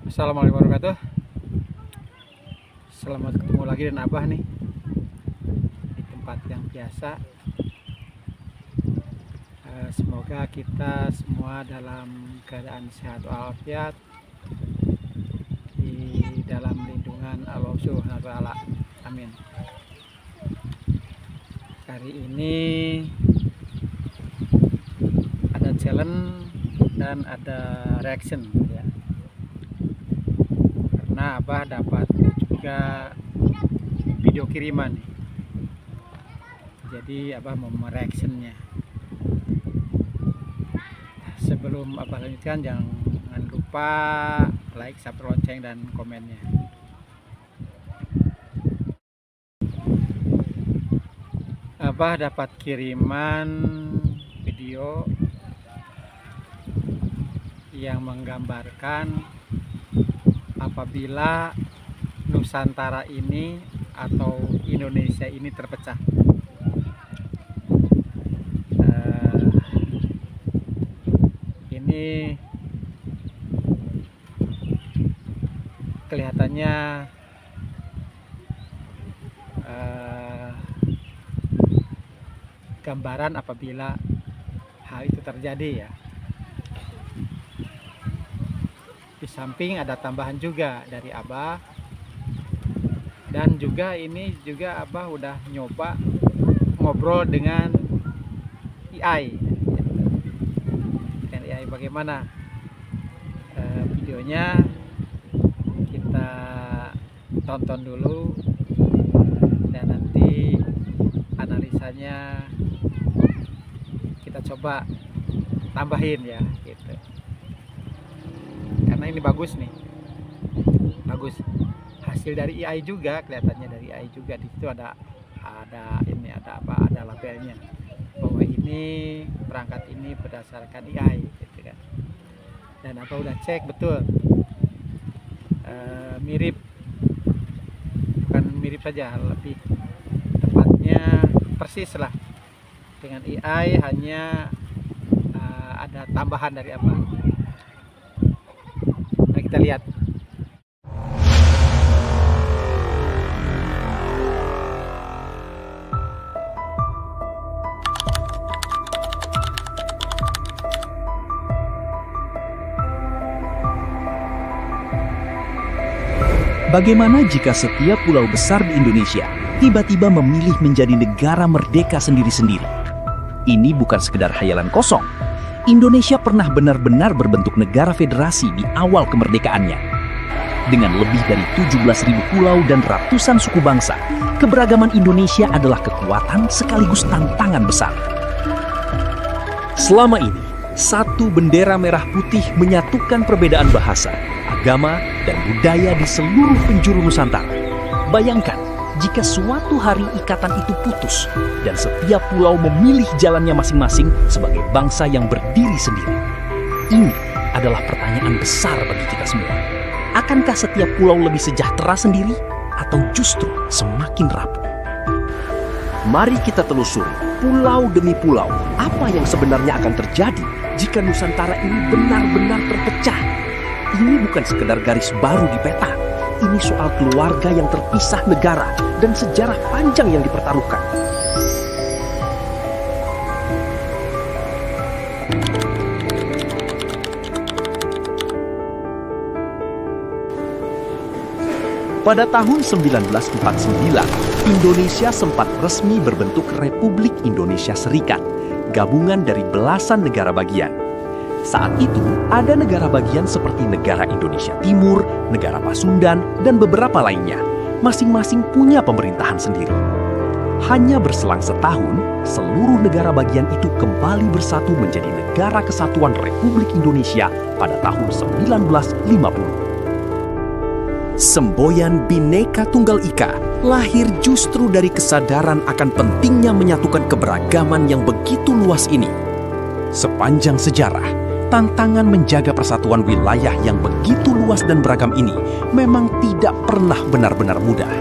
Assalamualaikum warahmatullahi wabarakatuh. Selamat ketemu lagi dengan Abah nih di tempat yang biasa. Semoga kita semua dalam keadaan sehat walafiat, di dalam lindungan Allah Subhanahu wa Ta'ala. Amin. Hari ini ada challenge dan ada reaction ya. Karena Abah dapat juga video kiriman nih. Jadi Abah mau mereactionnya. Sebelum Abah lanjutkan, jangan lupa like, subscribe, lonceng, dan komennya. Abah dapat kiriman video yang menggambarkan apabila Nusantara ini atau Indonesia ini terpecah. Ini kelihatannya gambaran apabila hal itu terjadi ya. Di samping ada tambahan juga dari Abah, dan juga ini juga Abah udah nyoba ngobrol dengan AI. Dengan AI bagaimana videonya, kita tonton dulu dan nanti analisanya kita coba tambahin ya gitu. Karena ini bagus nih, bagus hasil dari AI juga, kelihatannya dari AI juga. Di situ ada ini ada apa, ada labelnya bahwa ini perangkat ini berdasarkan AI gitu kan. Dan apa udah cek betul, mirip, bukan mirip saja, lebih tepatnya persis lah dengan AI, hanya ada tambahan dari apa. Mari kita lihat. Bagaimana jika setiap pulau besar di Indonesia tiba-tiba memilih menjadi negara merdeka sendiri-sendiri? Ini bukan sekedar hayalan kosong. Indonesia pernah benar-benar berbentuk negara federasi di awal kemerdekaannya. Dengan lebih dari 17.000 pulau dan ratusan suku bangsa, keberagaman Indonesia adalah kekuatan sekaligus tantangan besar. Selama ini, satu bendera merah putih menyatukan perbedaan bahasa, agama, dan budaya di seluruh penjuru Nusantara. Bayangkan jika suatu hari ikatan itu putus dan setiap pulau memilih jalannya masing-masing sebagai bangsa yang berdiri sendiri. Ini adalah pertanyaan besar bagi kita semua. Akankah setiap pulau lebih sejahtera sendiri atau justru semakin rapuh? Mari kita telusuri pulau demi pulau apa yang sebenarnya akan terjadi jika Nusantara ini benar-benar terpecah. Ini bukan sekedar garis baru di peta. Ini soal keluarga yang terpisah negara dan sejarah panjang yang dipertaruhkan. Pada tahun 1949, Indonesia sempat resmi berbentuk Republik Indonesia Serikat, gabungan dari belasan negara bagian. Saat itu, ada negara bagian seperti negara Indonesia Timur, negara Pasundan, dan beberapa lainnya. Masing-masing punya pemerintahan sendiri. Hanya berselang setahun, seluruh negara bagian itu kembali bersatu menjadi Negara Kesatuan Republik Indonesia pada tahun 1950. Semboyan Bhinneka Tunggal Ika lahir justru dari kesadaran akan pentingnya menyatukan keberagaman yang begitu luas ini. Sepanjang sejarah, tantangan menjaga persatuan wilayah yang begitu luas dan beragam ini memang tidak pernah benar-benar mudah.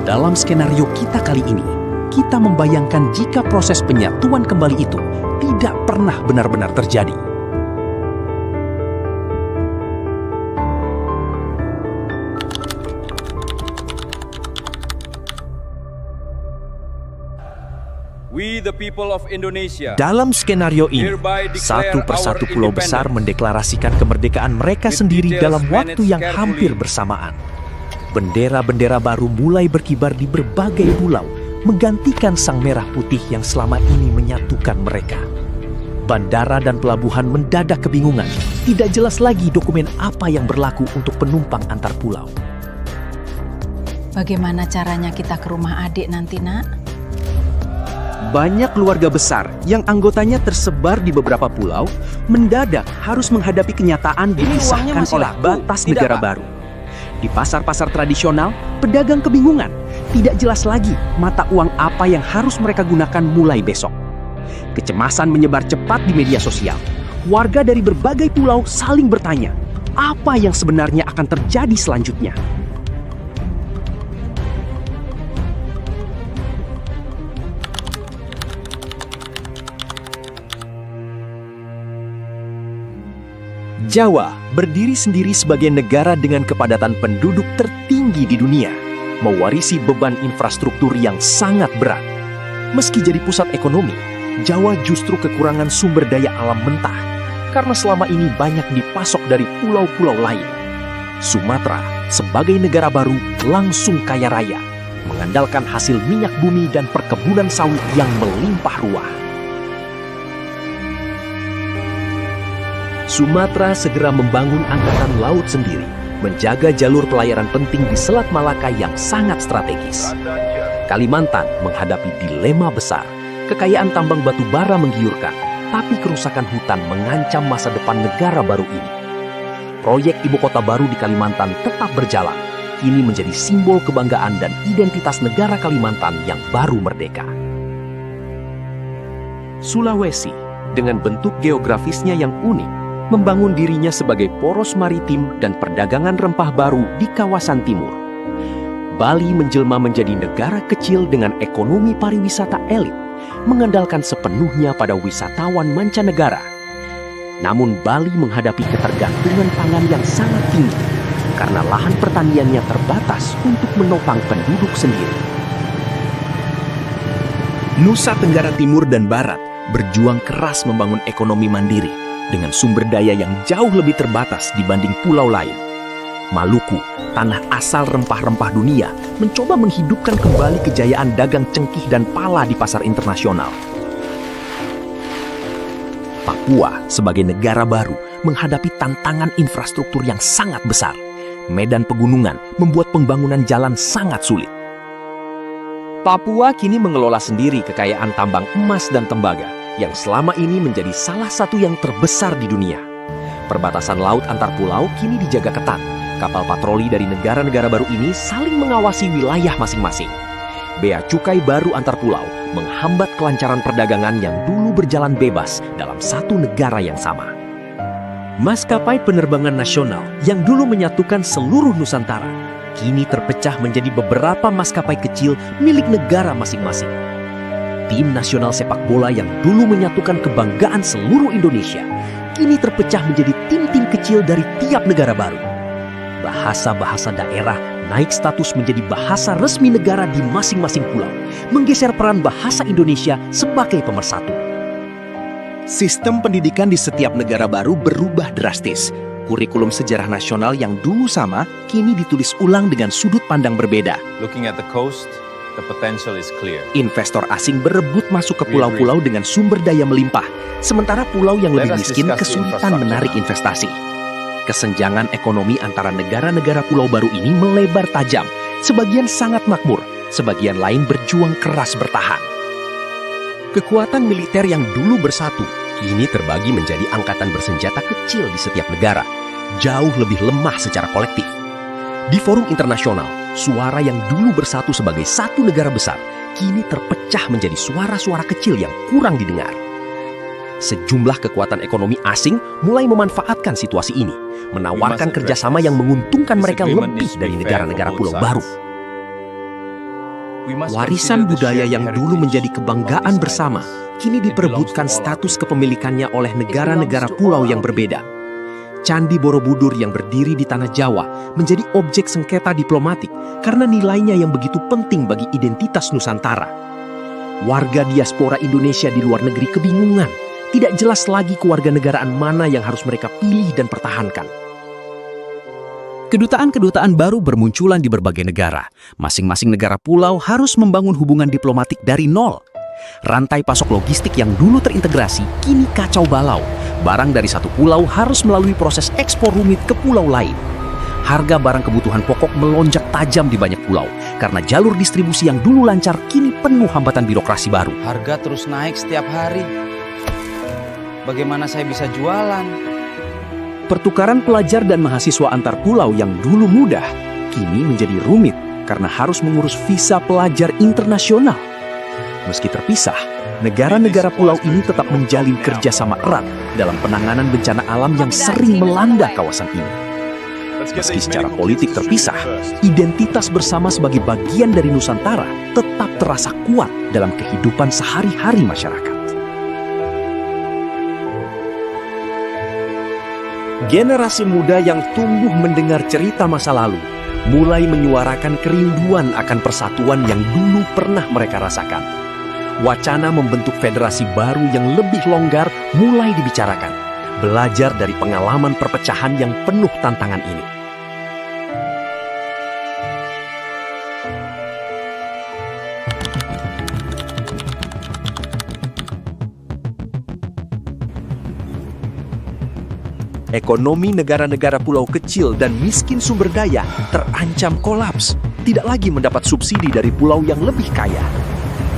Dalam skenario kita kali ini, kita membayangkan jika proses penyatuan kembali itu tidak pernah benar-benar terjadi. We the people of Indonesia Dalam skenario ini, hereby satu declare persatu our pulau besar independence mendeklarasikan kemerdekaan mereka with sendiri details dalam waktu managed yang carefully. hampir bersamaan. Bendera-bendera baru mulai berkibar di berbagai pulau, menggantikan sang merah putih yang selama ini menyatukan mereka. Bandara dan pelabuhan mendadak kebingungan. Tidak jelas lagi dokumen apa yang berlaku untuk penumpang antar pulau. Bagaimana caranya kita ke rumah adik nanti, Nak? Banyak keluarga besar yang anggotanya tersebar di beberapa pulau mendadak harus menghadapi kenyataan dipisahkan oleh batas negara baru. Di pasar-pasar tradisional, pedagang kebingungan. Tidak jelas lagi mata uang apa yang harus mereka gunakan mulai besok. Kecemasan menyebar cepat di media sosial. Warga dari berbagai pulau saling bertanya, apa yang sebenarnya akan terjadi selanjutnya? Jawa berdiri sendiri sebagai negara dengan kepadatan penduduk tertinggi di dunia, mewarisi beban infrastruktur yang sangat berat. Meski jadi pusat ekonomi, Jawa justru kekurangan sumber daya alam mentah, karena selama ini banyak dipasok dari pulau-pulau lain. Sumatera sebagai negara baru langsung kaya raya, mengandalkan hasil minyak bumi dan perkebunan sawit yang melimpah ruah. Sumatera segera membangun angkatan laut sendiri, menjaga jalur pelayaran penting di Selat Malaka yang sangat strategis. Kalimantan menghadapi dilema besar. Kekayaan tambang batu bara menggiurkan, tapi kerusakan hutan mengancam masa depan negara baru ini. Proyek ibu kota baru di Kalimantan tetap berjalan, kini menjadi simbol kebanggaan dan identitas negara Kalimantan yang baru merdeka. Sulawesi, dengan bentuk geografisnya yang unik, membangun dirinya sebagai poros maritim dan perdagangan rempah baru di kawasan timur. Bali menjelma menjadi negara kecil dengan ekonomi pariwisata elit, mengandalkan sepenuhnya pada wisatawan mancanegara. Namun Bali menghadapi ketergantungan pangan yang sangat tinggi karena lahan pertaniannya terbatas untuk menopang penduduk sendiri. Nusa Tenggara Timur dan Barat berjuang keras membangun ekonomi mandiri dengan sumber daya yang jauh lebih terbatas dibanding pulau lain. Maluku, tanah asal rempah-rempah dunia, mencoba menghidupkan kembali kejayaan dagang cengkih dan pala di pasar internasional. Papua sebagai negara baru menghadapi tantangan infrastruktur yang sangat besar. Medan pegunungan membuat pembangunan jalan sangat sulit. Papua kini mengelola sendiri kekayaan tambang emas dan tembaga yang selama ini menjadi salah satu yang terbesar di dunia. Perbatasan laut antar pulau kini dijaga ketat. Kapal patroli dari negara-negara baru ini saling mengawasi wilayah masing-masing. Bea cukai baru antar pulau menghambat kelancaran perdagangan yang dulu berjalan bebas dalam satu negara yang sama. Maskapai penerbangan nasional yang dulu menyatukan seluruh Nusantara, kini terpecah menjadi beberapa maskapai kecil milik negara masing-masing. Tim nasional sepak bola yang dulu menyatukan kebanggaan seluruh Indonesia, kini terpecah menjadi tim-tim kecil dari tiap negara baru. Bahasa-bahasa daerah naik status menjadi bahasa resmi negara di masing-masing pulau, menggeser peran bahasa Indonesia sebagai pemersatu. Sistem pendidikan di setiap negara baru berubah drastis. Kurikulum sejarah nasional yang dulu sama, kini ditulis ulang dengan sudut pandang berbeda. Looking at the coast, the potential is clear. Investor asing berebut masuk ke pulau-pulau dengan sumber daya melimpah, sementara pulau yang lebih miskin kesulitan menarik investasi. Kesenjangan ekonomi antara negara-negara pulau baru ini melebar tajam. Sebagian sangat makmur, sebagian lain berjuang keras bertahan. Kekuatan militer yang dulu bersatu, kini terbagi menjadi angkatan bersenjata kecil di setiap negara, jauh lebih lemah secara kolektif. Di forum internasional, suara yang dulu bersatu sebagai satu negara besar, kini terpecah menjadi suara-suara kecil yang kurang didengar. Sejumlah kekuatan ekonomi asing mulai memanfaatkan situasi ini, menawarkan kerjasama yang menguntungkan mereka lebih dari negara-negara pulau baru. Warisan budaya yang dulu menjadi kebanggaan bersama, kini diperebutkan status kepemilikannya oleh negara-negara pulau yang berbeda. Candi Borobudur yang berdiri di tanah Jawa menjadi objek sengketa diplomatik karena nilainya yang begitu penting bagi identitas Nusantara. Warga diaspora Indonesia di luar negeri kebingungan. Tidak jelas lagi kewarganegaraan mana yang harus mereka pilih dan pertahankan. Kedutaan-kedutaan baru bermunculan di berbagai negara. Masing-masing negara pulau harus membangun hubungan diplomatik dari nol. Rantai pasok logistik yang dulu terintegrasi kini kacau balau. Barang dari satu pulau harus melalui proses ekspor rumit ke pulau lain. Harga barang kebutuhan pokok melonjak tajam di banyak pulau karena jalur distribusi yang dulu lancar kini penuh hambatan birokrasi baru. Harga terus naik setiap hari. Bagaimana saya bisa jualan? Pertukaran pelajar dan mahasiswa antar pulau yang dulu mudah kini menjadi rumit karena harus mengurus visa pelajar internasional. Meski terpisah, negara-negara pulau ini tetap menjalin kerjasama erat dalam penanganan bencana alam yang sering melanda kawasan ini. Meski secara politik terpisah, identitas bersama sebagai bagian dari Nusantara tetap terasa kuat dalam kehidupan sehari-hari masyarakat. Generasi muda yang tumbuh mendengar cerita masa lalu mulai menyuarakan kerinduan akan persatuan yang dulu pernah mereka rasakan. Wacana membentuk federasi baru yang lebih longgar mulai dibicarakan. Belajar dari pengalaman perpecahan yang penuh tantangan ini. Ekonomi negara-negara pulau kecil dan miskin sumber daya terancam kolaps, tidak lagi mendapat subsidi dari pulau yang lebih kaya.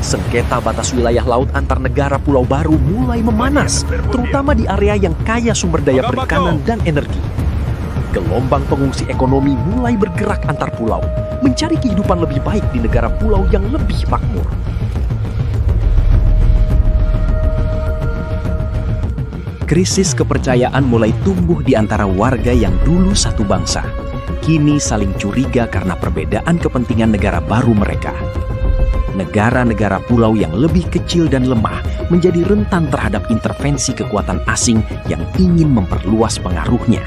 Sengketa batas wilayah laut antar negara pulau baru mulai memanas, terutama di area yang kaya sumber daya perikanan dan energi. Gelombang pengungsi ekonomi mulai bergerak antar pulau, mencari kehidupan lebih baik di negara pulau yang lebih makmur. Krisis kepercayaan mulai tumbuh di antara warga yang dulu satu bangsa. Kini saling curiga karena perbedaan kepentingan negara baru mereka. Negara-negara pulau yang lebih kecil dan lemah menjadi rentan terhadap intervensi kekuatan asing yang ingin memperluas pengaruhnya.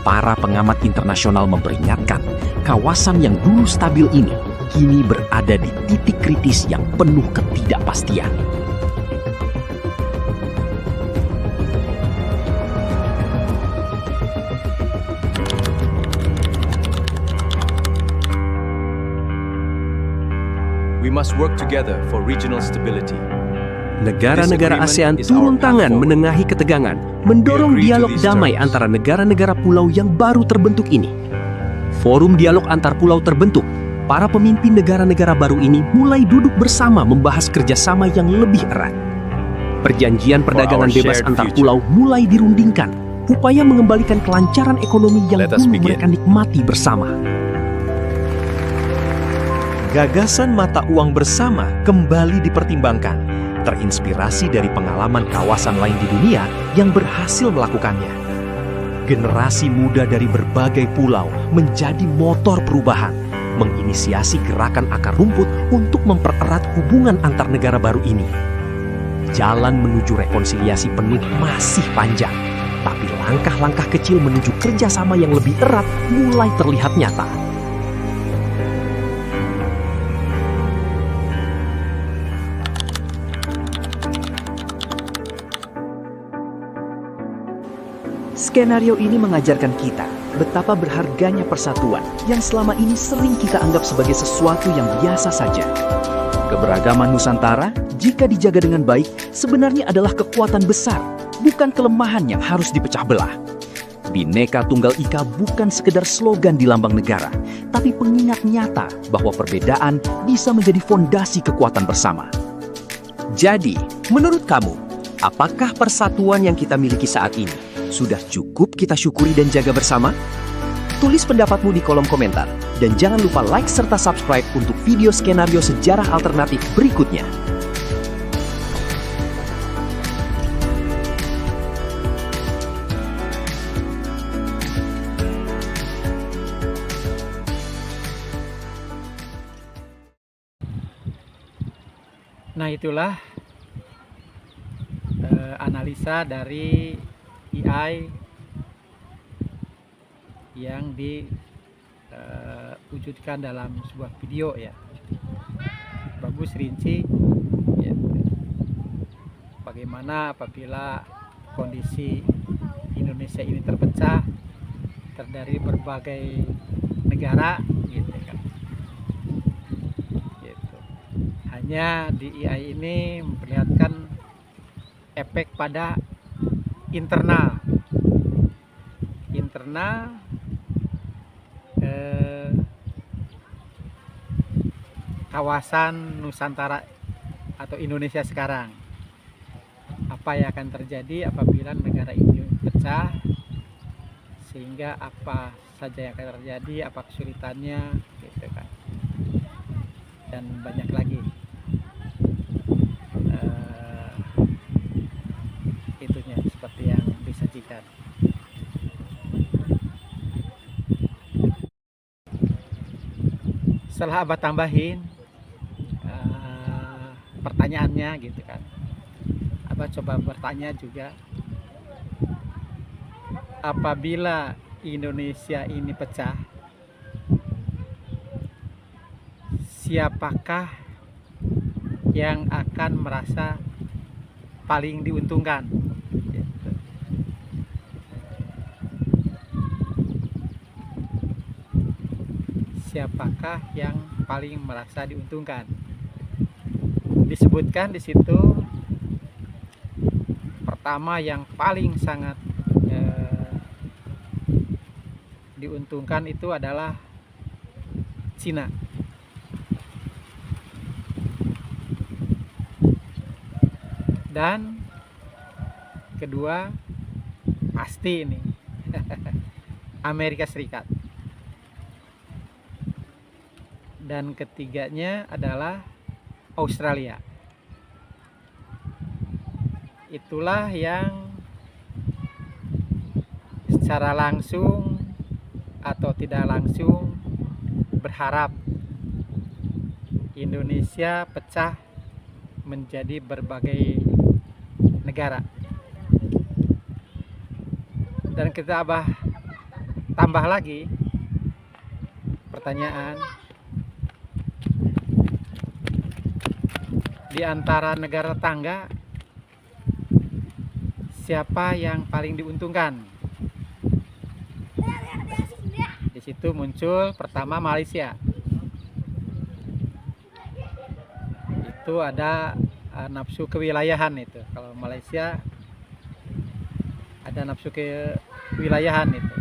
Para pengamat internasional memperingatkan, kawasan yang dulu stabil ini kini berada di titik kritis yang penuh ketidakpastian. We must work together for regional stability. Negara-negara ASEAN turun tangan menengahi ketegangan, mendorong dialog damai antara negara-negara pulau yang baru terbentuk ini. Forum dialog antar pulau terbentuk. Para pemimpin negara-negara baru ini mulai duduk bersama membahas kerjasama yang lebih erat. Perjanjian perdagangan bebas antar pulau mulai dirundingkan. Upaya mengembalikan kelancaran ekonomi yang dulu mereka nikmati bersama. Gagasan mata uang bersama kembali dipertimbangkan, terinspirasi dari pengalaman kawasan lain di dunia yang berhasil melakukannya. Generasi muda dari berbagai pulau menjadi motor perubahan, menginisiasi gerakan akar rumput untuk mempererat hubungan antar negara baru ini. Jalan menuju rekonsiliasi penuh masih panjang, tapi langkah-langkah kecil menuju kerjasama yang lebih erat mulai terlihat nyata. Skenario ini mengajarkan kita betapa berharganya persatuan yang selama ini sering kita anggap sebagai sesuatu yang biasa saja. Keberagaman Nusantara, jika dijaga dengan baik, sebenarnya adalah kekuatan besar, bukan kelemahan yang harus dipecah belah. Bhinneka Tunggal Ika bukan sekedar slogan di lambang negara, tapi pengingat nyata bahwa perbedaan bisa menjadi fondasi kekuatan bersama. Jadi, menurut kamu, apakah persatuan yang kita miliki saat ini sudah cukup kita syukuri dan jaga bersama? Tulis pendapatmu di kolom komentar, dan jangan lupa like serta subscribe untuk video skenario sejarah alternatif berikutnya. Nah, itulah analisa dari AI yang diwujudkan dalam sebuah video ya. Bagus. sekaligus rinci ya, bagaimana apabila kondisi Indonesia ini terpecah terdiri berbagai negara gitu kan. Gitu. Hanya di IAI ini memperlihatkan efek pada internal kawasan Nusantara atau Indonesia sekarang. Apa yang akan terjadi apabila negara ini pecah, sehingga apa saja yang akan terjadi, apa kesulitannya gitu kan, dan banyak lagi itunya seperti yang disajikan. Setelah Abah tambahin pertanyaannya gitu kan, Abah coba bertanya juga, apabila Indonesia ini pecah, siapakah yang akan merasa paling diuntungkan? Gitu. Siapakah yang paling merasa diuntungkan? Disebutkan di situ, pertama yang paling sangat diuntungkan itu adalah Cina. Dan kedua pasti ini Amerika Serikat. Dan ketiganya adalah Australia. Itulah yang secara langsung atau tidak langsung berharap Indonesia pecah menjadi berbagai negara. Dan kita tambah lagi pertanyaan, di antara negara tetangga siapa yang paling diuntungkan? Di situ muncul pertama Malaysia. Itu ada nafsu kewilayahan itu. Kalau Malaysia ada nafsu kewilayahan itu.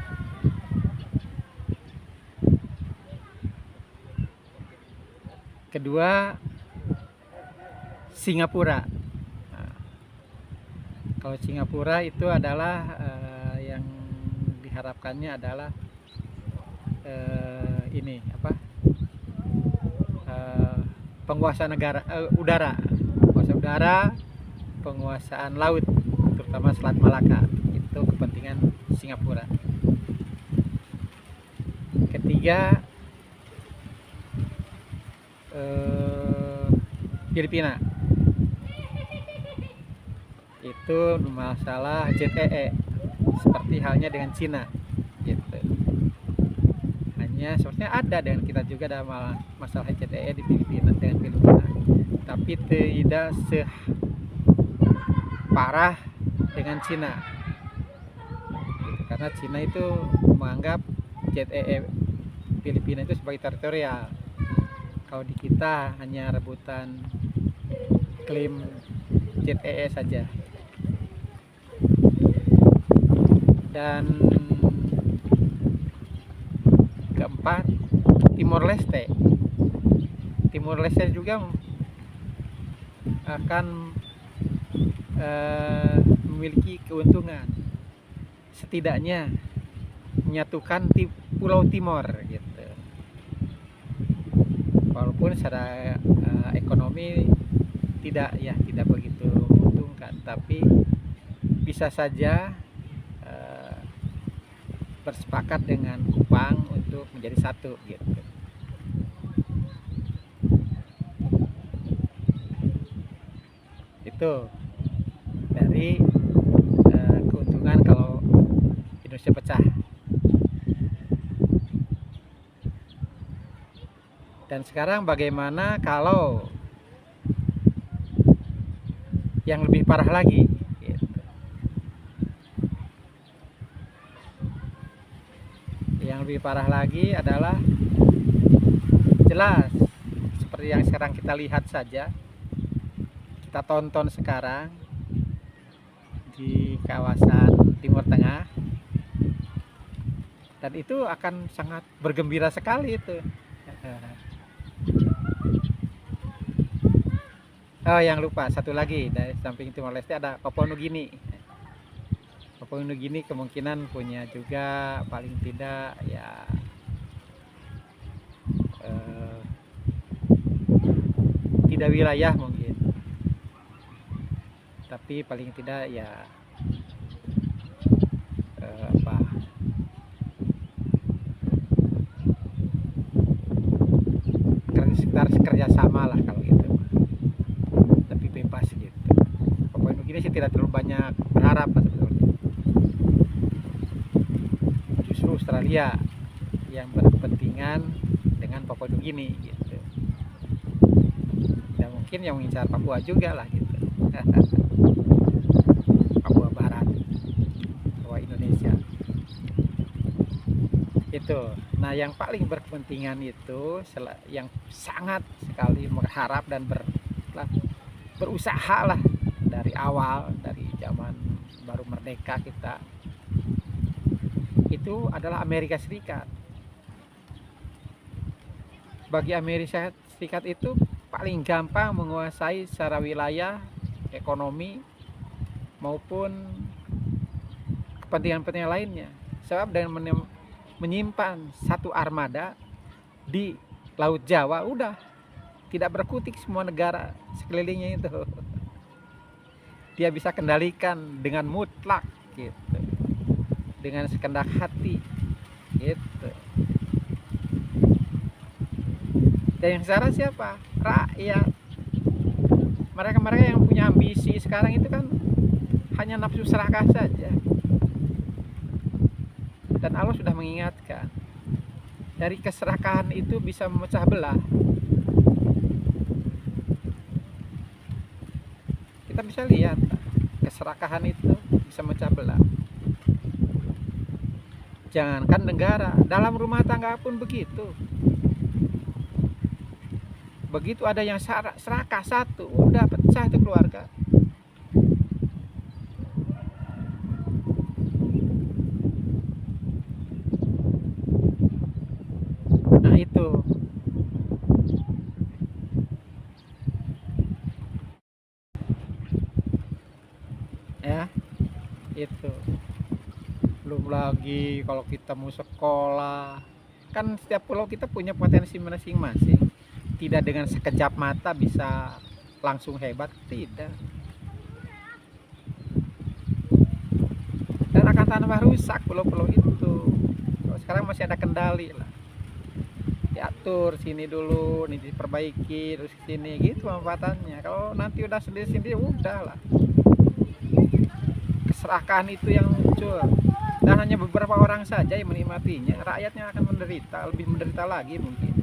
Kedua Singapura. Nah, kalau Singapura itu adalah yang diharapkannya adalah ini apa? Penguasaan negara udara, penguasaan udara, penguasaan laut, terutama Selat Malaka. Itu kepentingan Singapura. Ketiga Filipina. Itu masalah ZEE, seperti halnya dengan Cina gitu. Hanya sebenarnya ada dengan kita juga ada masalah ZEE di Filipina dengan Filipina, tapi tidak separah dengan Cina gitu. Karena Cina itu menganggap ZEE Filipina itu sebagai teritorial. Kalau di kita hanya rebutan klaim ZEE saja. Dan keempat Timor Leste. Timor Leste juga akan memiliki keuntungan, setidaknya menyatukan Pulau Timor gitu. Walaupun secara ekonomi tidak begitu menguntungkan, tapi bisa saja bersepakat dengan Kupang untuk menjadi satu gitu. Itu dari keuntungan kalau Indonesia pecah. Dan sekarang bagaimana kalau yang lebih parah lagi gitu. Yang lebih parah lagi adalah jelas seperti yang sekarang kita lihat saja, kita tonton sekarang di kawasan Timur Tengah, dan itu akan sangat bergembira sekali itu. Oh, yang lupa satu lagi, dari samping Timor Leste ada Papua Nugini. Papua Nugini kemungkinan punya juga paling tidak ya tidak wilayah mungkin, tapi paling tidak ya sekitar kerjasama lah kalau gitu, lebih bebas gitu. Papua Nugini sih tidak terlalu banyak berharap lah sebetulnya. Justru Australia yang berkepentingan dengan Papua Nugini gitu. Dan mungkin yang mengincar Papua juga lah gitu. Papua Barat, Papua Indonesia. Itu. Nah, yang paling berkepentingan itu yang sangat sekali berharap dan berusaha lah dari awal, dari zaman baru merdeka kita, itu adalah Amerika Serikat. Bagi Amerika Serikat itu paling gampang menguasai secara wilayah, ekonomi maupun kepentingan-kepentingan lainnya. Sebab dengan menyimpan satu armada di Laut Jawa, udah tidak berkutik semua negara sekelilingnya itu. Dia bisa kendalikan dengan mutlak gitu, dengan sekendak hati gitu. Dan yang sekarang siapa? Rakyat. Mereka-mereka yang punya ambisi sekarang itu kan hanya nafsu serakah saja. Dan Allah sudah mengingatkan, dari keserakahan itu bisa memecah belah. Kita bisa lihat, keserakahan itu bisa memecah belah. Jangankan negara, dalam rumah tangga pun begitu. Begitu ada yang serakah satu, udah pecah itu keluarga. Nah itu. Ya, itu. Belum lagi kalau kita mau sekolah, kan setiap pulau kita punya potensi masing-masing. Tidak dengan sekejap mata bisa langsung hebat, tidak. Dan akan tambah rusak pulau-pulau itu. Kalau sekarang masih ada kendali lah. Diatur sini dulu, ini diperbaiki, terus sini gitu manfaatannya. Kalau nanti udah sendiri-sendiri, udah lah. Keserakahan itu yang muncul. Dan hanya beberapa orang saja yang menikmatinya. Rakyatnya akan menderita, lebih menderita lagi mungkin.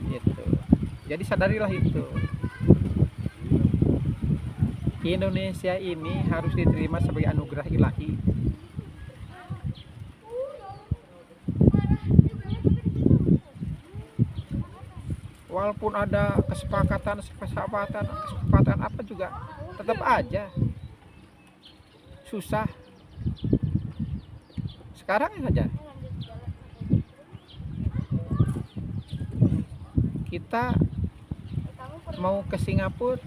Gitu. Jadi sadarilah itu. Indonesia ini harus diterima sebagai anugerah ilahi. Walaupun ada kesepakatan apa juga, tetap aja susah. Sekarang saja kita mau ke Singapura,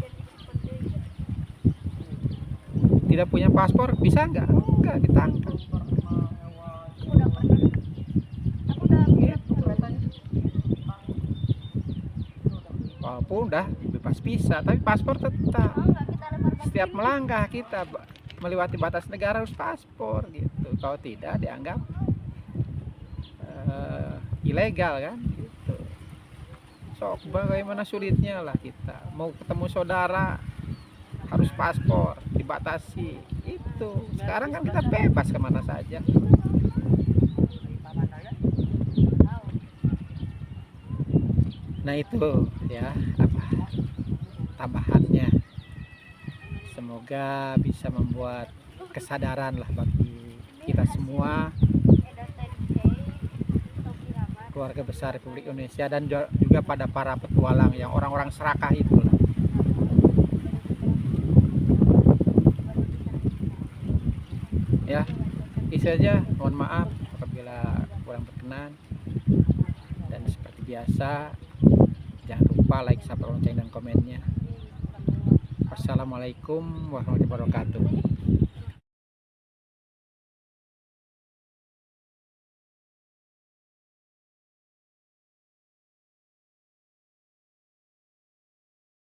tidak punya paspor, bisa nggak? Enggak, ditangkap. Walaupun udah bebas visa, tapi paspor tetap. Setiap melangkah kita melewati batas negara harus paspor gitu. Kalau tidak dianggap ilegal kan gitu. So, bagaimana sulitnya lah kita mau ketemu saudara harus paspor, dibatasi itu. Sekarang kan kita bebas kemana saja. Nah itu ya apa tambahannya. Semoga bisa membuat kesadaran lah bagi kita semua, keluarga besar Republik Indonesia, dan juga pada para petualang yang orang-orang serakah itu lah. Ya, itu saja. Mohon maaf apabila kurang berkenan, dan seperti biasa jangan lupa like, subscribe, lonceng, dan komennya. Wassalamualaikum warahmatullahi wabarakatuh.